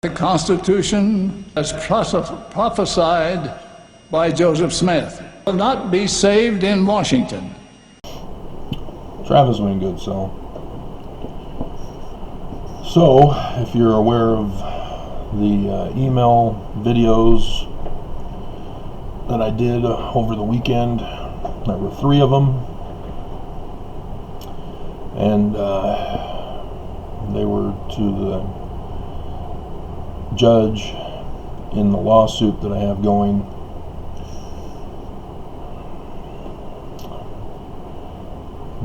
The Constitution, as prophesied by Joseph Smith, will not be saved in Washington. Travis Wingood, so if you're aware of the email videos that I did over the weekend, there were 3 of them, and they were to the judge in the lawsuit that I have going.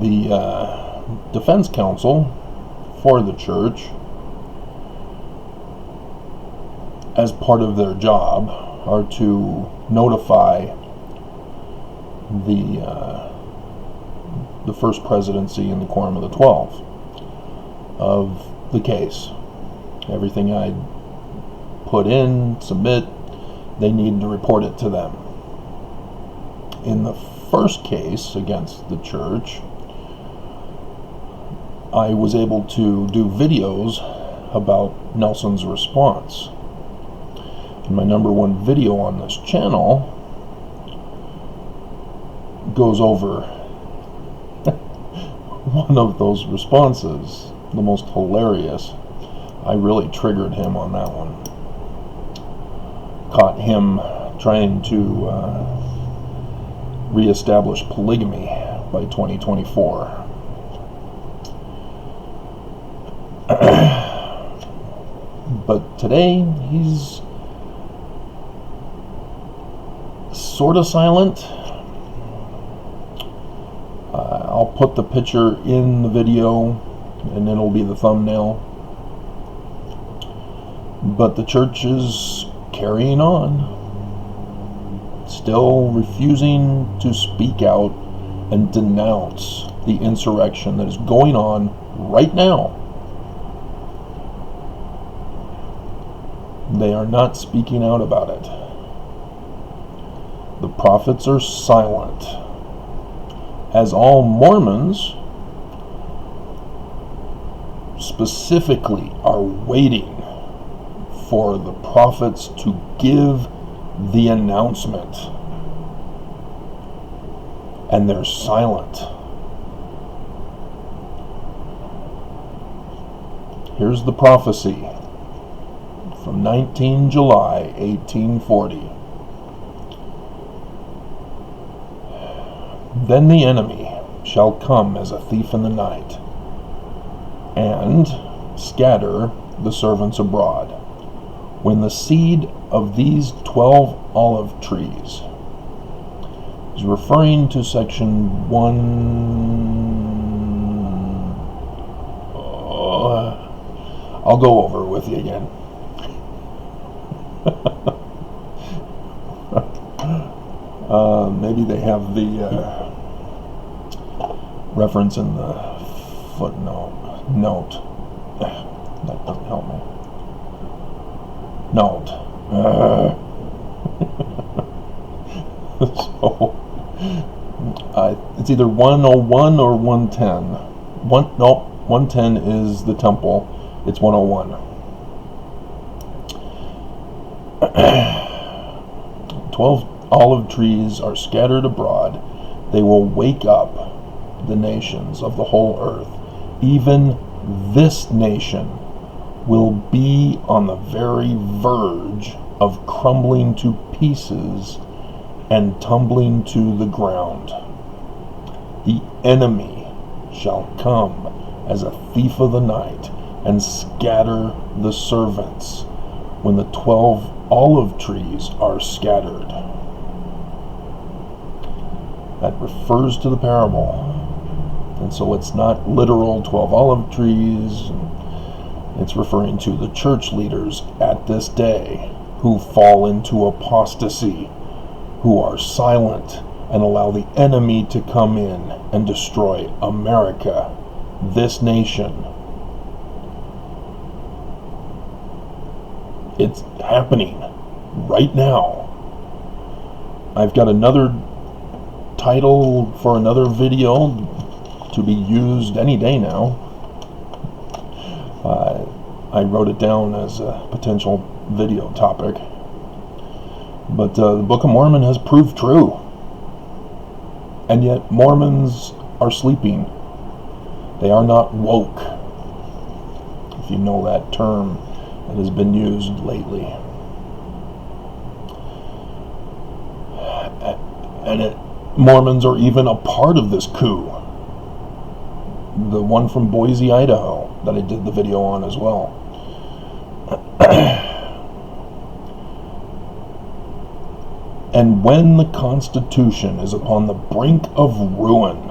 The defense counsel for the church, as part of their job, are to notify the first presidency and the Quorum of the 12 of the case. Everything I put in, submit, they need to report it to them. In the first case against the church, I was able to do videos about Nelson's response. And my #1 video on this channel goes over one of those responses, the most hilarious. I really triggered him on that one. Caught him trying to reestablish polygamy by 2024. But today he's sort of silent. I'll put the picture in the video and it'll be the thumbnail. But the church is carrying on, still refusing to speak out and denounce the insurrection that is going on right now. They are not speaking out about it. The prophets are silent, as all Mormons specifically are waiting for the prophets to give the announcement, and they're silent. Here's the prophecy from 19 July 1840. Then the enemy shall come as a thief in the night, and scatter the servants abroad. When the seed of these 12 olive trees is referring to section 1. I'll go over it with you again. Maybe they have the reference in the footnote. That doesn't help me. Note. So it's either 101 or 110. 110 is the temple. It's 101. 12 olive trees are scattered abroad. They will wake up the nations of the whole earth. Even this nation will be on the very verge of crumbling to pieces and tumbling to the ground. The enemy shall come as a thief of the night and scatter the servants when the 12 olive trees are scattered. That refers to the parable. And so it's not literal 12 olive trees. It's referring to the church leaders at this day who fall into apostasy, who are silent and allow the enemy to come in and destroy America, this nation. It's happening right now. I've got another title for another video to be used any day now. I wrote it down as a potential video topic. But the Book of Mormon has proved true. And yet Mormons are sleeping. They are not woke, if you know that term that has been used lately. And Mormons are even a part of this coup. The one from Boise, Idaho, that I did the video on as well. And when the Constitution is upon the brink of ruin,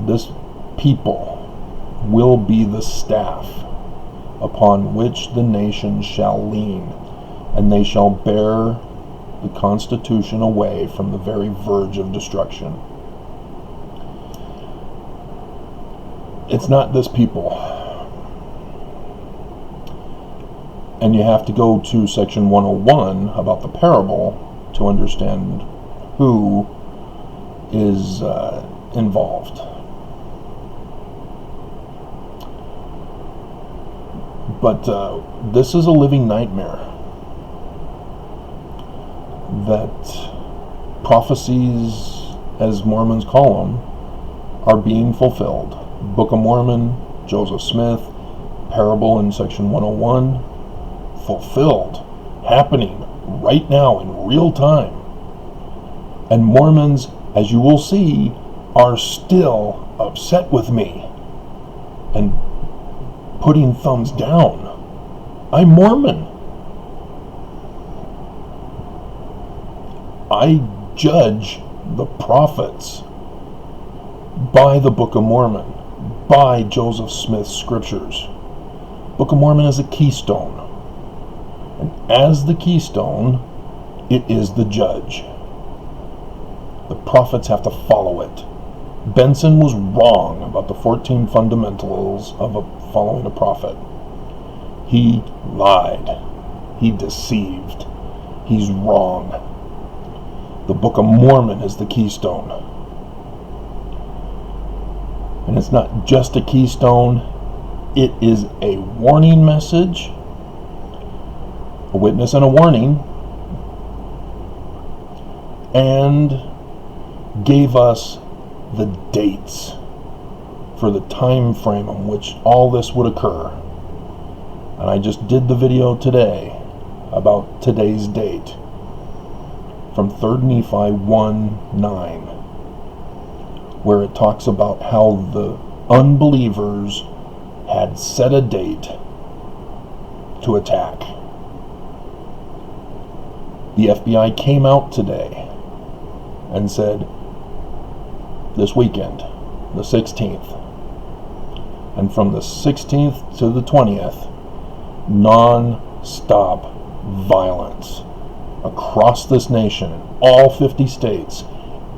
this people will be the staff upon which the nation shall lean, and they shall bear the Constitution away from the very verge of destruction. It's not this people. And you have to go to section 101 about the parable to understand who is involved. But this is a living nightmare. That prophecies, as Mormons call them, are being fulfilled. Book of Mormon, Joseph Smith, parable in section 101, fulfilled, happening right now in real time. And Mormons, as you will see, are still upset with me and putting thumbs down. I'm Mormon. I judge the prophets by the Book of Mormon, by Joseph Smith's scriptures. Book of Mormon is a keystone. And as the keystone, it is the judge. The prophets have to follow it. Benson was wrong about the 14 fundamentals of following a prophet. He lied. He deceived. He's wrong. The Book of Mormon is the keystone. And it's not just a keystone, it is a warning message, a witness and a warning, and gave us the dates for the time frame in which all this would occur. And I just did the video today about today's date from 3rd Nephi 1:9, where it talks about how the unbelievers had set a date to attack. The FBI came out today and said, this weekend, the 16th, and from the 16th to the 20th, non-stop violence across this nation, in all 50 states,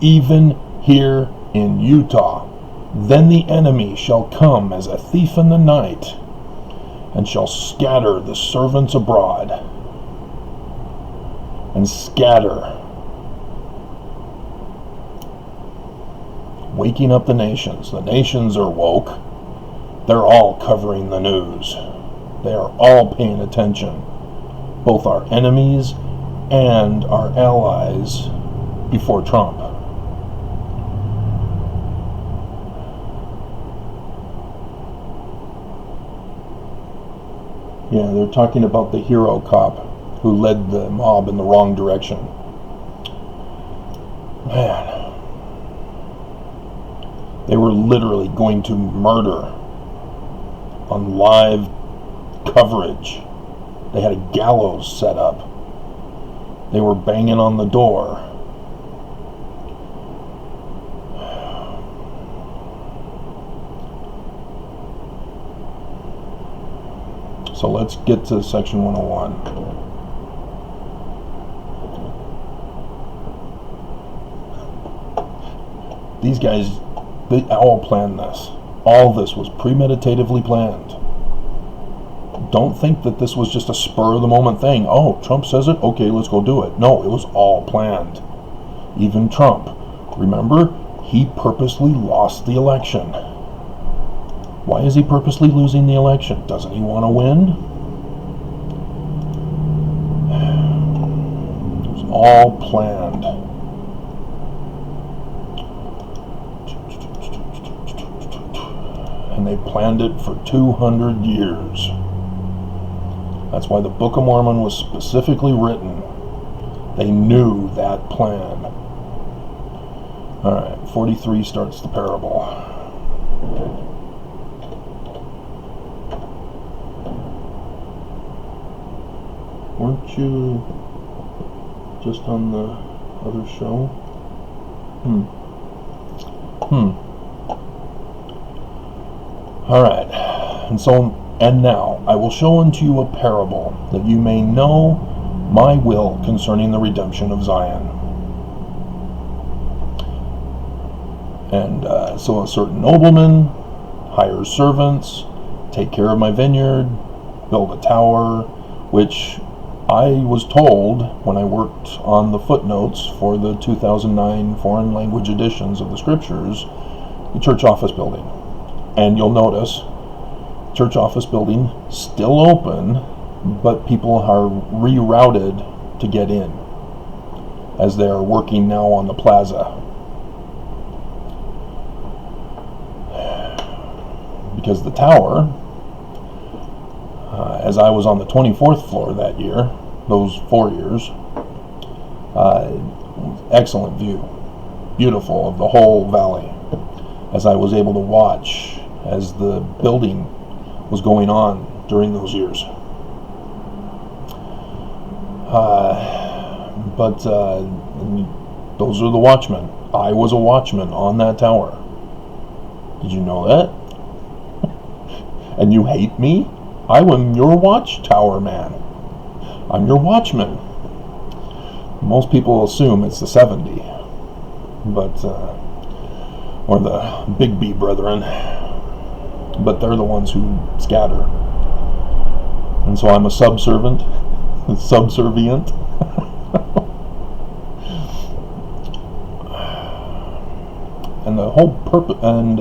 even here in Utah. Then the enemy shall come as a thief in the night, and shall scatter the servants abroad, and scatter, waking up the nations. The nations are woke. They're all covering the news. They are all paying attention, both our enemies and our allies before Trump. Yeah, they're talking about the hero cop who led the mob in the wrong direction. Man. They were literally going to murder on live coverage. They had a gallows set up. They were banging on the door. So let's get to section 101. These guys, they all planned this. All this was premeditatively planned. Don't think that this was just a spur of the moment thing. Oh, Trump says it? Okay, let's go do it. No, it was all planned. Even Trump. Remember, he purposely lost the election. Why is he purposely losing the election? Doesn't he want to win? It was all planned. And they planned it for 200 years. That's why the Book of Mormon was specifically written. They knew that plan. Alright, 43 starts the parable. Weren't you just on the other show? Alright, and now I will show unto you a parable, that you may know my will concerning the redemption of Zion. And so a certain nobleman hires servants, take care of my vineyard, build a tower, which I was told when I worked on the footnotes for the 2009 foreign language editions of the scriptures, the church office building. And you'll notice, church office building still open, but people are rerouted to get in, as they are working now on the plaza. Because the tower, as I was on the 24th floor that year, those 4 years, excellent view, beautiful of the whole valley, as I was able to watch as the building was going on during those years. But those are the watchmen. I was a watchman on that tower. Did you know that? And you hate me? I am your watchtower man. I'm your watchman. Most people assume it's the 70, but or the Big B brethren, but they're the ones who scatter. And so I'm a subservient. And the whole purpose, and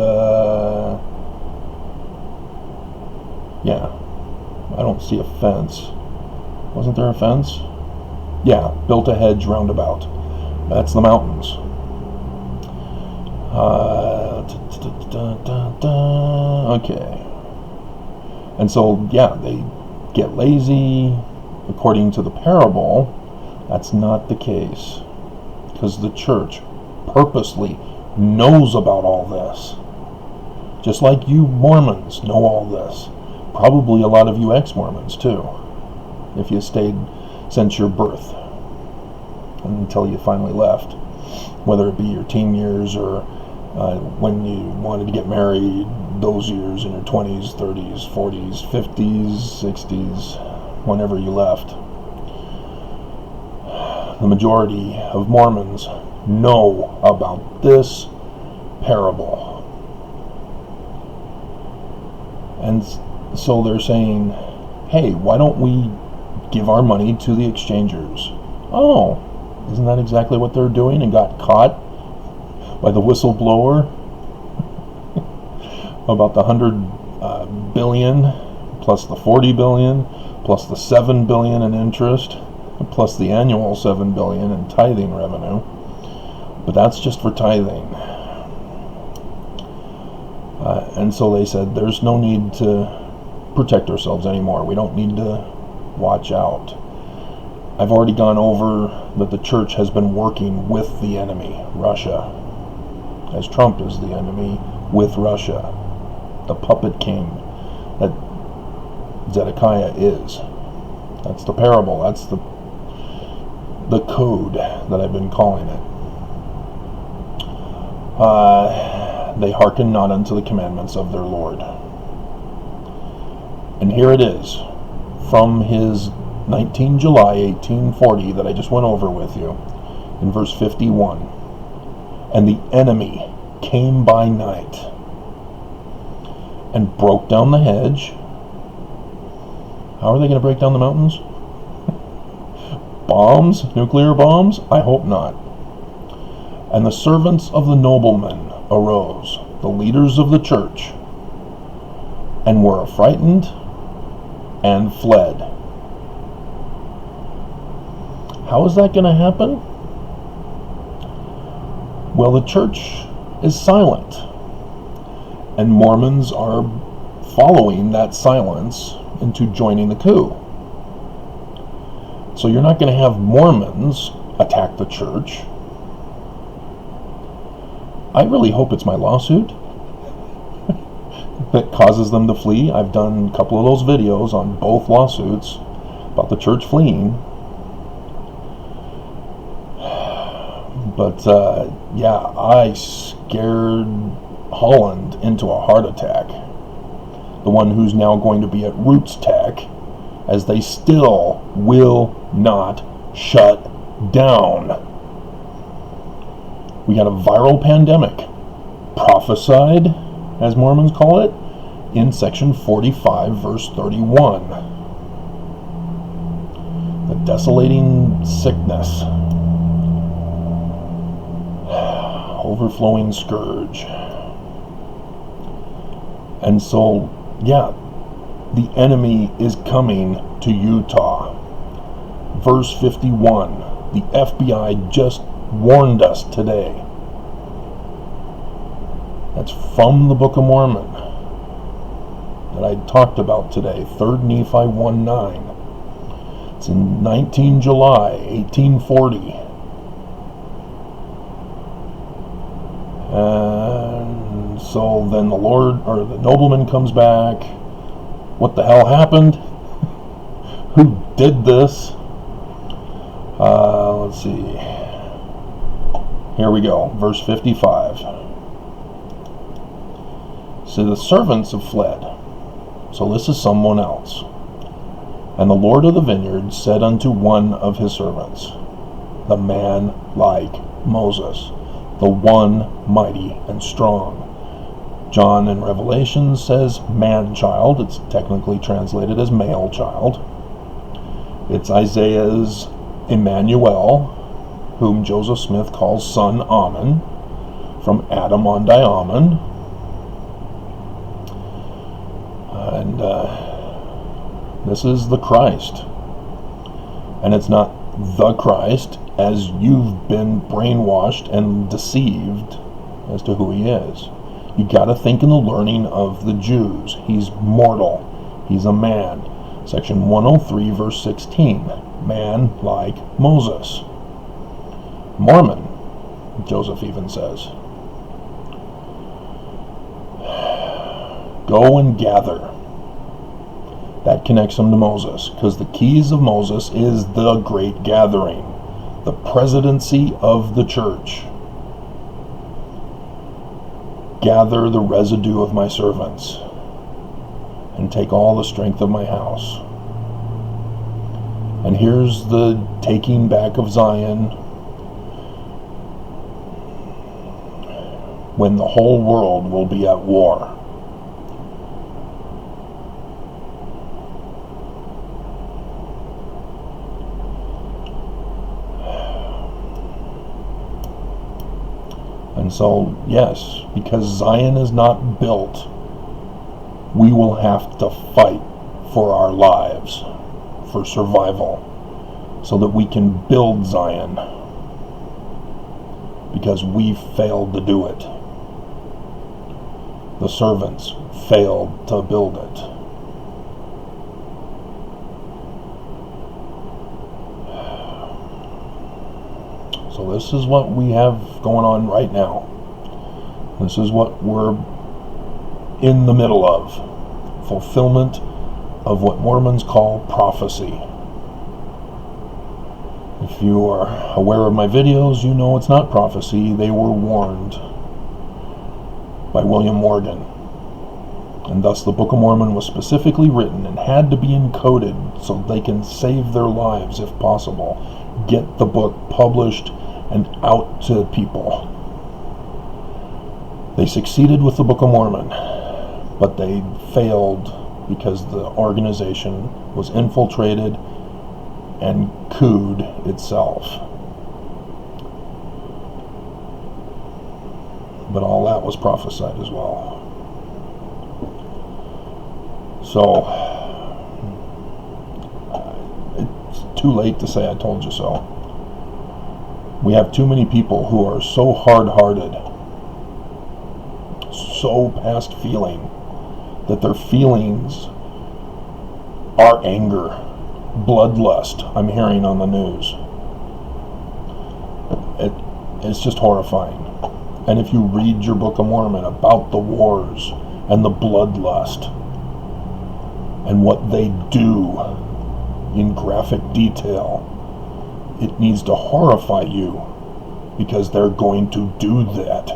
yeah, I don't see a fence. Wasn't there a fence? Yeah, built a hedge roundabout. That's the mountains. Okay. And so, yeah, they get lazy. According to the parable, that's not the case. Because the church purposely knows about all this. Just like you Mormons know all this. Probably a lot of you ex-Mormons too, if you stayed since your birth until you finally left, whether it be your teen years or when you wanted to get married, those years in your 20s, 30s, 40s, 50s, 60s, whenever you left. The majority of Mormons know about this parable. And so they're saying, hey, why don't we give our money to the exchangers? Oh, isn't that exactly what they're doing and got caught by the whistleblower about the 100 billion plus the 40 billion plus the 7 billion in interest plus the annual 7 billion in tithing revenue? But that's just for tithing. And so they said there's no need to protect ourselves anymore. We don't need to watch out. I've already gone over that the church has been working with the enemy, Russia, as Trump is the enemy with Russia, the puppet king that Zedekiah is. That's the parable. That's the code that I've been calling it. They hearken not unto the commandments of their Lord. And here it is, from his 19 July 1840 that I just went over with you, in verse 51. And the enemy came by night and broke down the hedge. How are they going to break down the mountains? Bombs? Nuclear bombs? I hope not. And the servants of the nobleman arose, the leaders of the church, and were frightened and fled. How is that going to happen? Well, the church is silent, and Mormons are following that silence into joining the coup. So you're not going to have Mormons attack the church. I really hope it's my lawsuit that causes them to flee. I've done a couple of those videos on both lawsuits about the church fleeing. But yeah, I scared Holland into a heart attack. The one who's now going to be at Roots Tech, as they still will not shut down. We got a viral pandemic, prophesied, as Mormons call it, in section 45, verse 31. The desolating sickness, overflowing scourge. And so, yeah, the enemy is coming to Utah. Verse 51, the FBI just warned us today. That's from the Book of Mormon that I talked about today, 3 Nephi 1:9. It's in 19 July 1840. And so then the Lord, or the nobleman, comes back. What the hell happened? Who did this? Let's see. Here we go. Verse 55. So the servants have fled. So this is someone else. And the Lord of the vineyard said unto one of his servants, the man like Moses, the one mighty and strong. John in Revelation says man-child. It's technically translated as male child. It's Isaiah's Emmanuel, whom Joseph Smith calls son Ammon, from Adam on Diamond. And this is the Christ. And it's not the Christ, as you've been brainwashed and deceived as to who he is. You got to think in the learning of the Jews. He's mortal. He's a man. Section 103, verse 16. Man like Moses. Mormon, Joseph even says. Go and gather. That connects him to Moses, because the keys of Moses is the great gathering, the presidency of the church. Gather the residue of my servants, and take all the strength of my house. And here's the taking back of Zion, when the whole world will be at war. And so, yes, because Zion is not built, we will have to fight for our lives, for survival, so that we can build Zion, because we failed to do it. The servants failed to build it. So this is what we have going on right now. This is what we're in the middle of. Fulfillment of what Mormons call prophecy. If you are aware of my videos, you know it's not prophecy. They were warned by William Morgan. And thus the Book of Mormon was specifically written and had to be encoded so they can save their lives if possible. Get the book published and out to people. They succeeded with the Book of Mormon, but they failed because the organization was infiltrated and couped itself. But all that was prophesied as well. So, it's too late to say I told you so. We have too many people who are so hard-hearted, so past feeling, that their feelings are anger, bloodlust, I'm hearing on the news. It's just horrifying. And if you read your Book of Mormon about the wars and the bloodlust and what they do in graphic detail, it needs to horrify you, because they're going to do that.